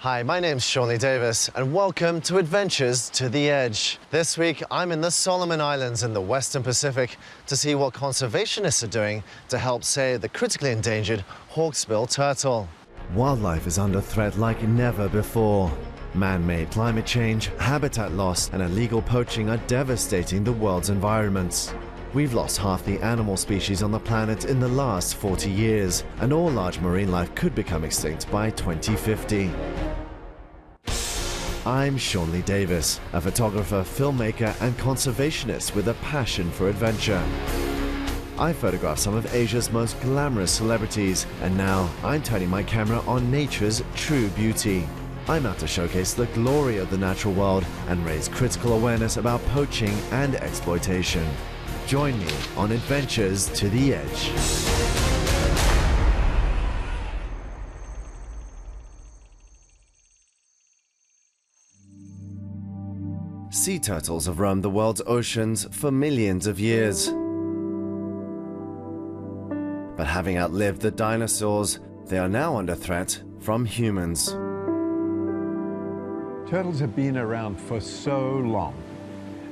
Hi, my name's Sean Lee-Davies, and welcome to Adventures to the Edge. This week, I'm in the Solomon Islands in the Western Pacific to see what conservationists are doing to help save the critically endangered Hawksbill turtle. Wildlife is under threat like never before. Man-made climate change, habitat loss, and illegal poaching are devastating the world's environments. We've lost half the animal species on the planet in the last 40 years, and all large marine life could become extinct by 2050. I'm Sean Lee-Davies, a photographer, filmmaker, and conservationist with a passion for adventure. I photograph some of Asia's most glamorous celebrities, and now I'm turning my camera on nature's true beauty. I'm out to showcase the glory of the natural world and raise critical awareness about poaching and exploitation. Join me on Adventures to the Edge. Sea turtles have roamed the world's oceans for millions of years. But having outlived the dinosaurs, they are now under threat from humans. Turtles have been around for so long,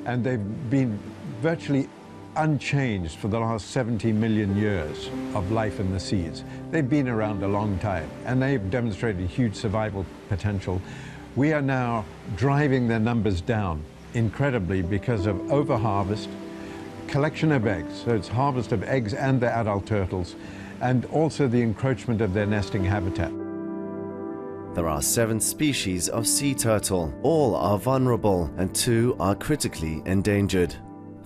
and they've been virtually unchanged for the last 70 million years of life in the seas. They've been around a long time, and they've demonstrated huge survival potential. We are now driving their numbers down incredibly because of overharvest, collection of eggs, so it's harvest of eggs and the adult turtles, and also the encroachment of their nesting habitat. There are 7 species of sea turtle. All are vulnerable, and 2 are critically endangered.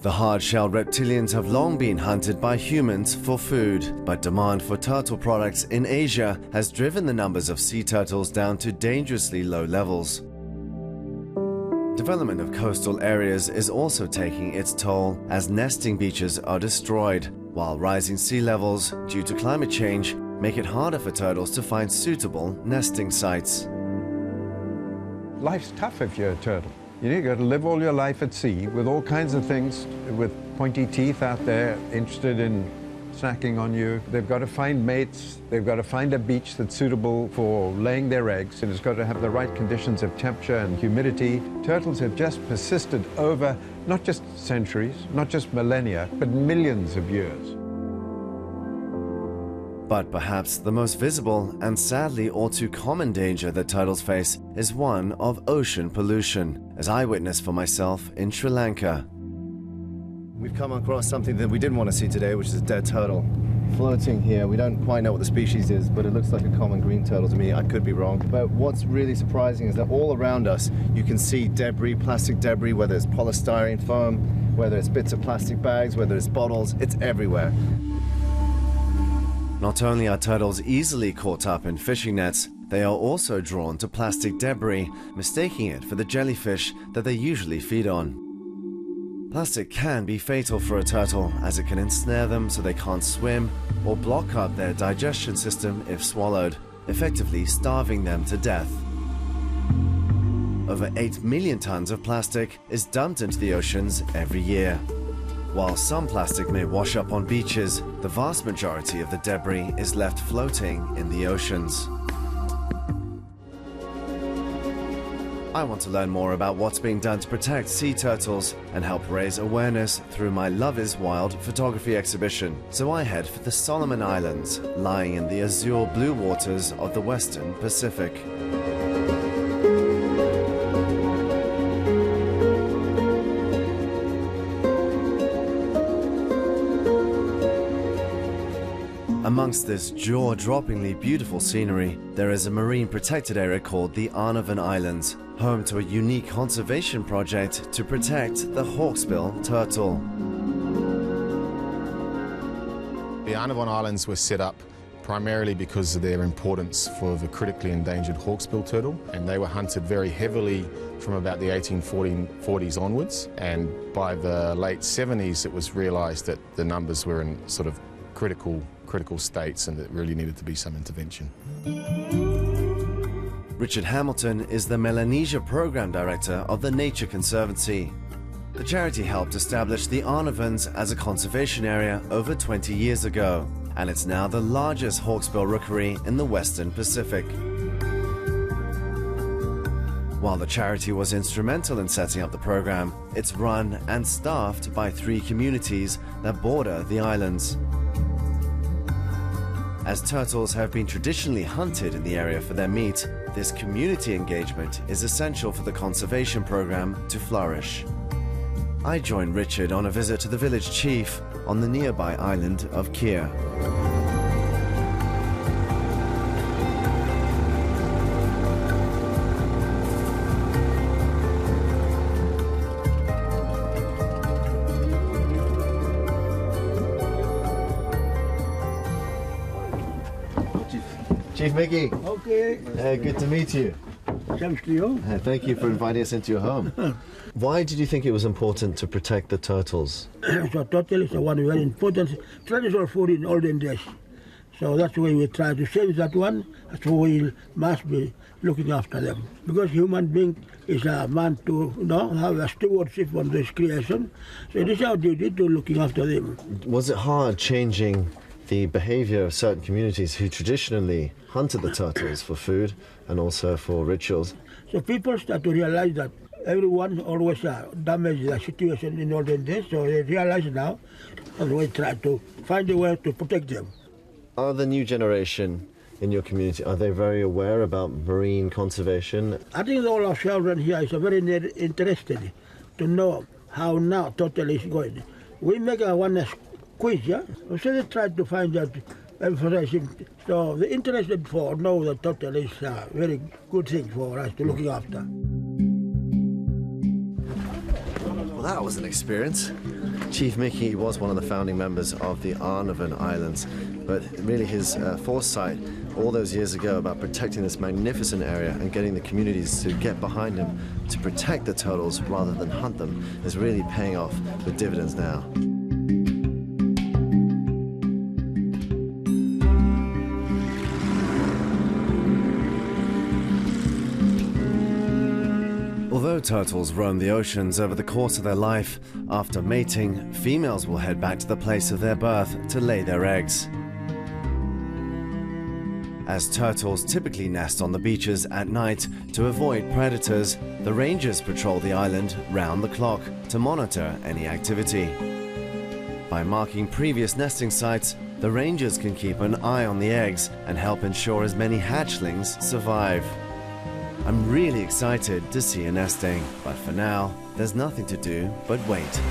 The hard-shelled reptilians have long been hunted by humans for food, but demand for turtle products in Asia has driven the numbers of sea turtles down to dangerously low levels. Development of coastal areas is also taking its toll as nesting beaches are destroyed, while rising sea levels due to climate change make it harder for turtles to find suitable nesting sites. Life's tough if you're a turtle. You got to live all your life at sea with all kinds of things, with pointy teeth out there interested in snacking on you. They've got to find mates. They've got to find a beach that's suitable for laying their eggs, and it's got to have the right conditions of temperature and humidity. Turtles have just persisted over not just centuries, not just millennia, but millions of years. But perhaps the most visible and sadly all too common danger that turtles face is one of ocean pollution, as I witnessed for myself in Sri Lanka. We've come across something that we didn't want to see today, which is a dead turtle floating here. We don't quite know what the species is, but it looks like a common green turtle to me. I could be wrong. But what's really surprising is that all around us, you can see debris, plastic debris, whether it's polystyrene foam, whether it's bits of plastic bags, whether it's bottles, it's everywhere. Not only are turtles easily caught up in fishing nets, they are also drawn to plastic debris, mistaking it for the jellyfish that they usually feed on. Plastic can be fatal for a turtle, as it can ensnare them so they can't swim or block up their digestion system if swallowed, effectively starving them to death. Over 8 million tons of plastic is dumped into the oceans every year. While some plastic may wash up on beaches, the vast majority of the debris is left floating in the oceans. I want to learn more about what's being done to protect sea turtles and help raise awareness through my Love is Wild photography exhibition. So I head for the Solomon Islands, lying in the azure blue waters of the Western Pacific. Amongst this jaw-droppingly beautiful scenery, there is a marine protected area called the Arnavan Islands, home to a unique conservation project to protect the Hawksbill turtle. The Arnavan Islands were set up primarily because of their importance for the critically endangered Hawksbill turtle, and they were hunted very heavily from about the 1840s onwards, and by the late 70s it was realised that the numbers were in sort of critical states and that really needed to be some intervention. Richard Hamilton is the Melanesia Program Director of the Nature Conservancy. The charity helped establish the Arnavans as a conservation area over 20 years ago, and it's now the largest hawksbill rookery in the Western Pacific. While the charity was instrumental in setting up the program, it's run and staffed by 3 communities that border the islands. As turtles have been traditionally hunted in the area for their meat, this community engagement is essential for the conservation program to flourish. I joined Richard on a visit to the village chief on the nearby island of Keir. Chief Mickey. Okay. Good to meet you. Thanks to you. Thank you for inviting us into your home. Why did you think it was important to protect the turtles? So turtle is one very important traditional food in olden days. So that's why we try to save that one. So we must be looking after them. Because human being is a man to have a stewardship on this creation. So it is our duty to looking after them. Was it hard changing the behavior of certain communities who traditionally hunted the turtles for food and also for rituals? So people start to realize that everyone always damaged the situation in olden days, so they realize now, and we try to find a way to protect them. Are the new generation in your community, are they very aware about marine conservation? I think all our children here is very interested to know how now turtle is going. We make one quiz, yeah? So they try to find out information. So the interested for know that turtle is a very good thing for us to looking after. Well, that was an experience. Chief Mickey was one of the founding members of the Arnavan Islands, but really his foresight all those years ago about protecting this magnificent area and getting the communities to get behind him to protect the turtles rather than hunt them is really paying off with dividends now. Although turtles roam the oceans over the course of their life, after mating, females will head back to the place of their birth to lay their eggs. As turtles typically nest on the beaches at night to avoid predators, the rangers patrol the island round the clock to monitor any activity. By marking previous nesting sites, the rangers can keep an eye on the eggs and help ensure as many hatchlings survive. I'm really excited to see a nesting, but for now, there's nothing to do but wait.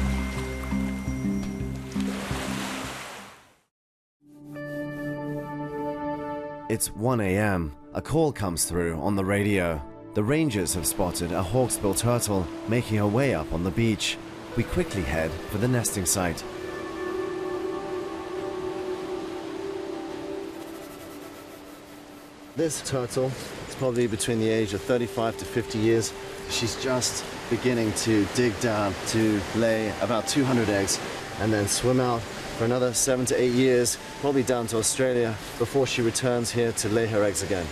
It's 1 a.m. A call comes through on the radio. The rangers have spotted a hawksbill turtle making her way up on the beach. We quickly head for the nesting site. This turtle is probably between the age of 35 to 50 years. She's just beginning to dig down to lay about 200 eggs and then swim out for another 7 to 8 years, probably down to Australia, before she returns here to lay her eggs again.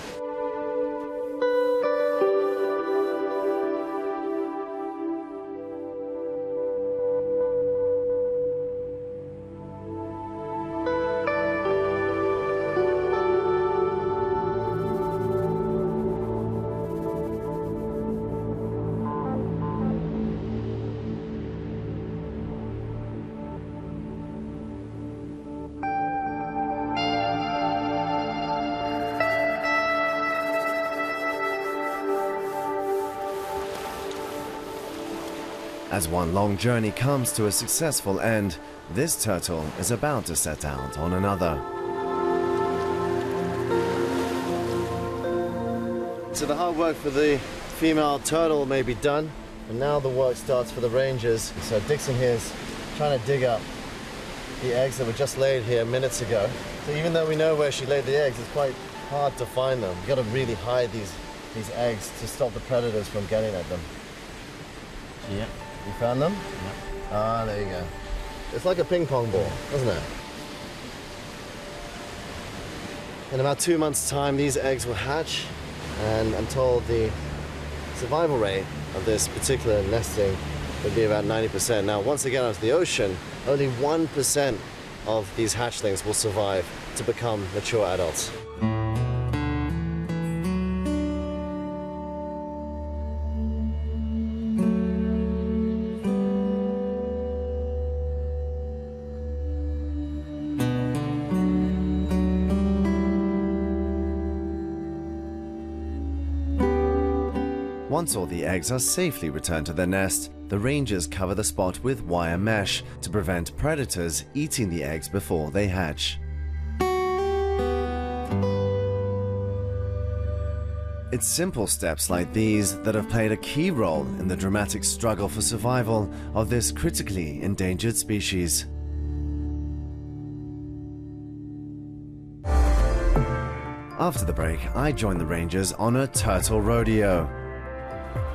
As one long journey comes to a successful end, this turtle is about to set out on another. So the hard work for the female turtle may be done, and now the work starts for the rangers. So Dixon here is trying to dig up the eggs that were just laid here minutes ago. So even though we know where she laid the eggs, it's quite hard to find them. You've got to really hide these eggs to stop the predators from getting at them. Yeah. You found them? Yeah. Ah, there you go. It's like a ping pong ball, isn't it? In about 2 months' time, these eggs will hatch, and I'm told the survival rate of this particular nesting would be about 90%. Now, once they get out of the ocean, only 1% of these hatchlings will survive to become mature adults. Once all the eggs are safely returned to their nest, the rangers cover the spot with wire mesh to prevent predators eating the eggs before they hatch. It's simple steps like these that have played a key role in the dramatic struggle for survival of this critically endangered species. After the break, I join the rangers on a turtle rodeo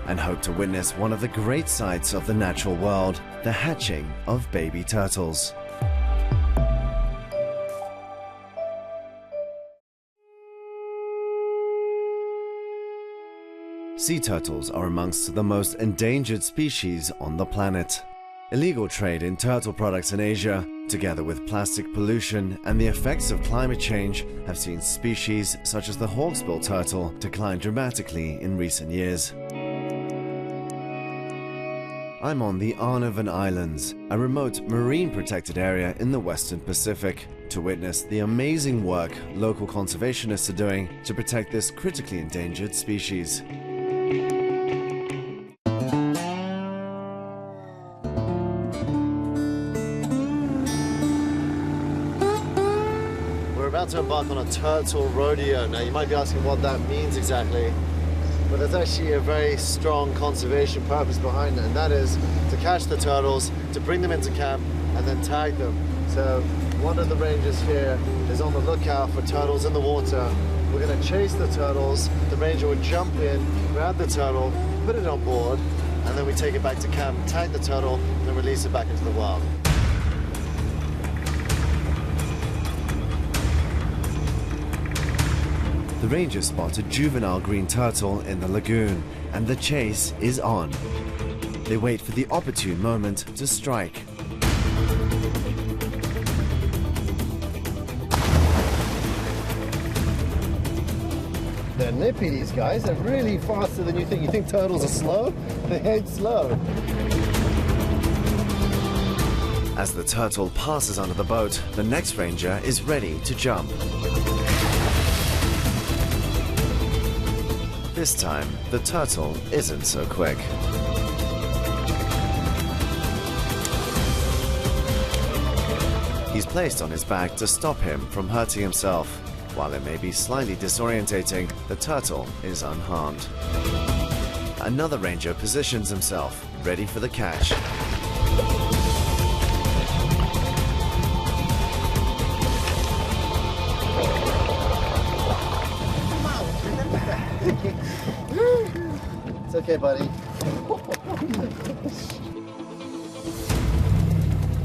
and hope to witness one of the great sights of the natural world, the hatching of baby turtles. Sea turtles are amongst the most endangered species on the planet. Illegal trade in turtle products in Asia, together with plastic pollution and the effects of climate change, have seen species such as the Hawksbill turtle decline dramatically in recent years. I'm on the Arnavan Islands, a remote marine-protected area in the Western Pacific, to witness the amazing work local conservationists are doing to protect this critically endangered species. We're about to embark on a turtle rodeo. Now, you might be asking what that means exactly. But there's actually a very strong conservation purpose behind it, and that is to catch the turtles, to bring them into camp, and then tag them. So one of the rangers here is on the lookout for turtles in the water. We're going to chase the turtles. The ranger would jump in, grab the turtle, put it on board, and then we take it back to camp, tag the turtle, and then release it back into the wild. The rangers spot a juvenile green turtle in the lagoon, and the chase is on. They wait for the opportune moment to strike. They're nippy, these guys. They're really faster than you think. You think turtles are slow? They ain't slow. As the turtle passes under the boat, the next ranger is ready to jump. This time, the turtle isn't so quick. He's placed on his back to stop him from hurting himself. While it may be slightly disorientating, the turtle is unharmed. Another ranger positions himself, ready for the catch. It's okay, buddy.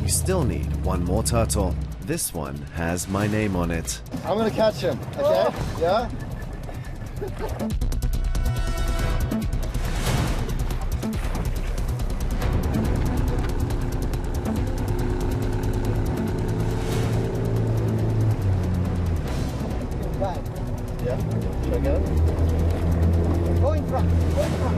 You still need one more turtle. This one has my name on it. I'm gonna catch him, okay? Yeah? Yeah? Should I go? Go in front. Go in front.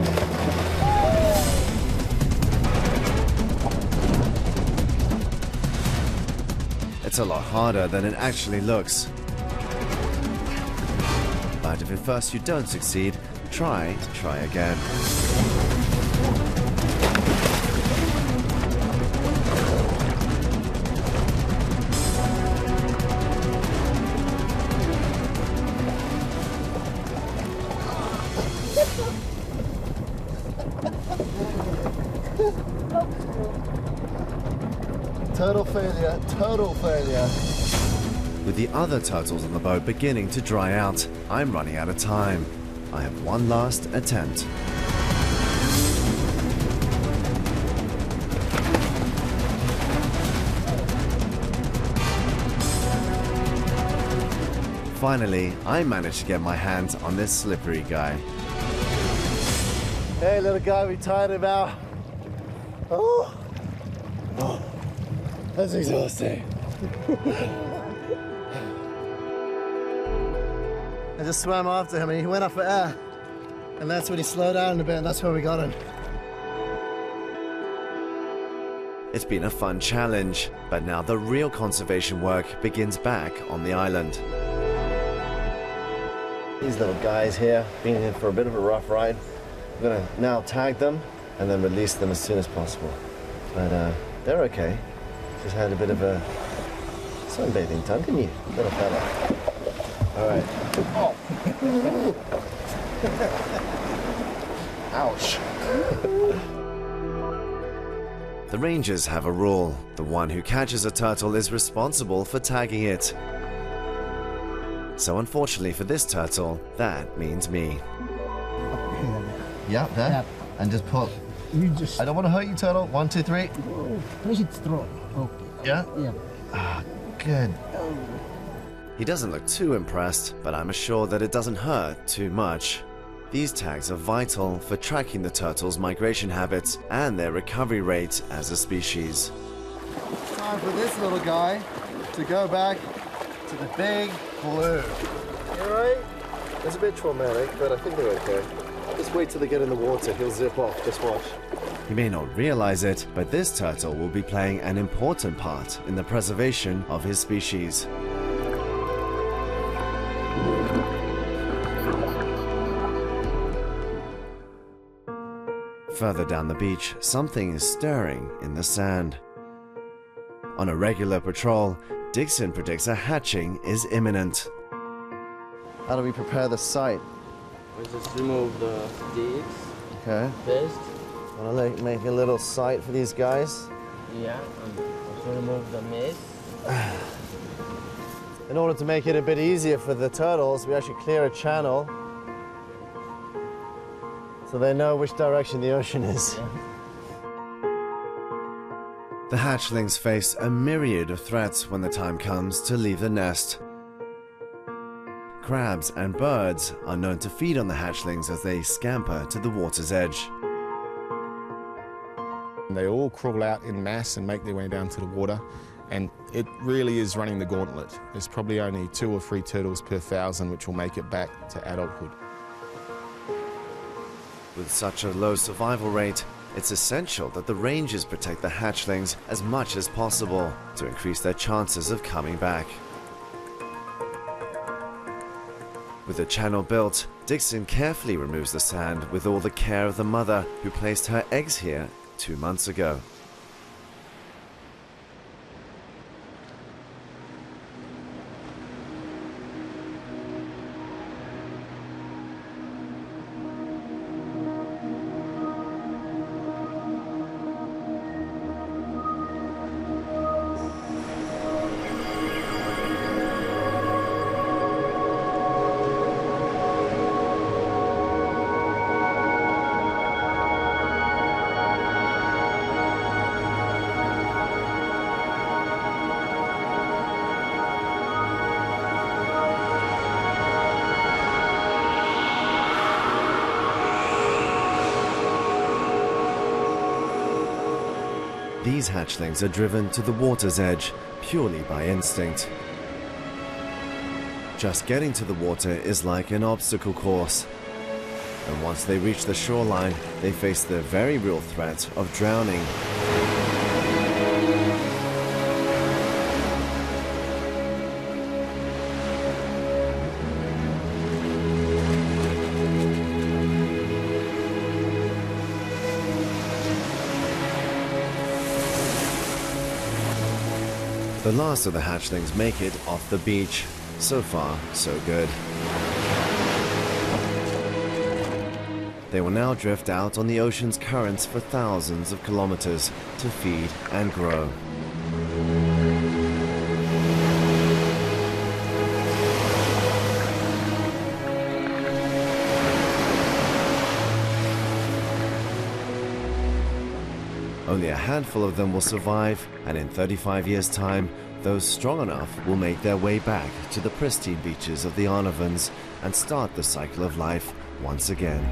It's a lot harder than it actually looks. But if at first you don't succeed, try again. Total failure. With the other turtles on the boat beginning to dry out, I'm running out of time. I have one last attempt. Finally, I managed to get my hands on this slippery guy. Hey, little guy, we tired him out. Oh. That's exhausting. I just swam after him and he went up for air. And that's when he slowed down a bit and that's where we got him. It's been a fun challenge, but now the real conservation work begins back on the island. These little guys here, been in for a bit of a rough ride. I'm gonna now tag them and then release them as soon as possible. But they're okay. Just had a bit of a sunbathing time, didn't you, little fella? All right. Oh. Ouch. The rangers have a rule. The one who catches a turtle is responsible for tagging it. So unfortunately for this turtle, that means me. Yeah, there. Yeah. And just pull. You just. I don't want to hurt you, turtle. 1, 2, 3. Push it through. Okay. Yeah? Yeah. Ah, good. He doesn't look too impressed, but I'm assured that it doesn't hurt too much. These tags are vital for tracking the turtles' migration habits and their recovery rate as a species. Time for this little guy to go back to the big blue. You alright? It's a bit traumatic, but I think they're okay. Just wait till they get in the water, he'll zip off, just watch. You may not realize it, but this turtle will be playing an important part in the preservation of his species. Further down the beach, something is stirring in the sand. On a regular patrol, Dixon predicts a hatching is imminent. How do we prepare the site? We just remove the sticks Okay. first. Want to make a little site for these guys? Yeah, and also remove the mist. In order to make it a bit easier for the turtles, we actually clear a channel so they know which direction the ocean is. Yeah. The hatchlings face a myriad of threats when the time comes to leave the nest. Crabs and birds are known to feed on the hatchlings as they scamper to the water's edge. They all crawl out in mass and make their way down to the water, and it really is running the gauntlet. There's probably only 2 or 3 turtles per 1,000 which will make it back to adulthood. With such a low survival rate, it's essential that the rangers protect the hatchlings as much as possible to increase their chances of coming back. With the channel built, Dixon carefully removes the sand with all the care of the mother who placed her eggs here 2 months ago. These hatchlings are driven to the water's edge purely by instinct. Just getting to the water is like an obstacle course. And once they reach the shoreline, they face the very real threat of drowning. The last of the hatchlings make it off the beach. So far, so good. They will now drift out on the ocean's currents for thousands of kilometers to feed and grow. Only a handful of them will survive, and in 35 years' time, those strong enough will make their way back to the pristine beaches of the Arnavons and start the cycle of life once again.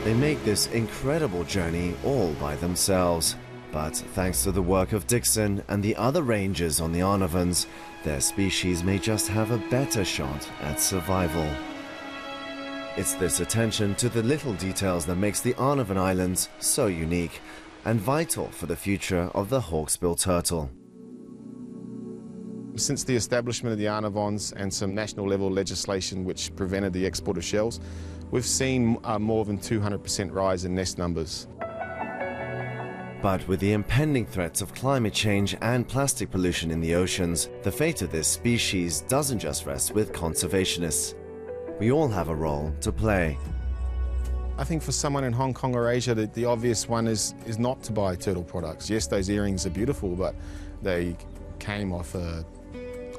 They make this incredible journey all by themselves, but thanks to the work of Dixon and the other rangers on the Arnavons, their species may just have a better shot at survival. It's this attention to the little details that makes the Arnavan Islands so unique and vital for the future of the Hawksbill turtle. Since the establishment of the Arnavons and some national level legislation which prevented the export of shells, we've seen more than 200% rise in nest numbers. But with the impending threats of climate change and plastic pollution in the oceans, the fate of this species doesn't just rest with conservationists. We all have a role to play. I think for someone in Hong Kong or Asia, the obvious one is not to buy turtle products. Yes, those earrings are beautiful, but they came off a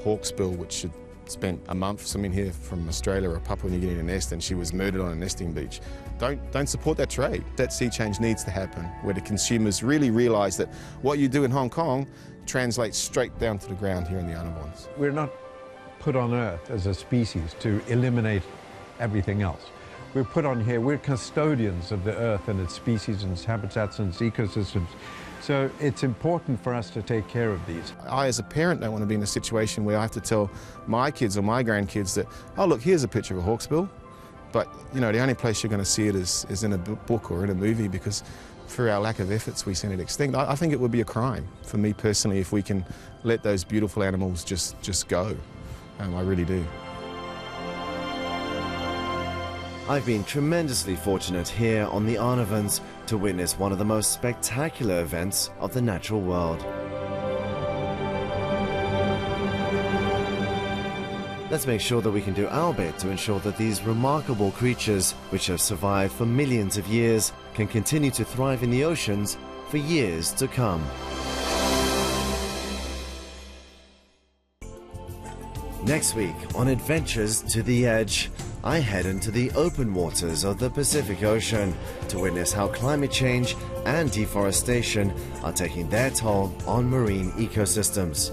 hawksbill which had spent a month swimming here from Australia or Papua New Guinea nest, and she was murdered on a nesting beach. Don't support that trade. That sea change needs to happen, where the consumers really realise that what you do in Hong Kong translates straight down to the ground here in the Arnavons. We're not put on Earth as a species to eliminate everything else. We're put on here, we're custodians of the Earth and its species and its habitats and its ecosystems. So it's important for us to take care of these. I, as a parent, don't want to be in a situation where I have to tell my kids or my grandkids that, oh look, here's a picture of a hawksbill, but you know, the only place you're going to see it is in a book or in a movie, because through our lack of efforts we send it extinct. I think it would be a crime for me personally if we can let those beautiful animals just go. I really do. I've been tremendously fortunate here on the Arnavons to witness one of the most spectacular events of the natural world. Let's make sure that we can do our bit to ensure that these remarkable creatures, which have survived for millions of years, can continue to thrive in the oceans for years to come. Next week on Adventures to the Edge, I head into the open waters of the Pacific Ocean to witness how climate change and deforestation are taking their toll on marine ecosystems.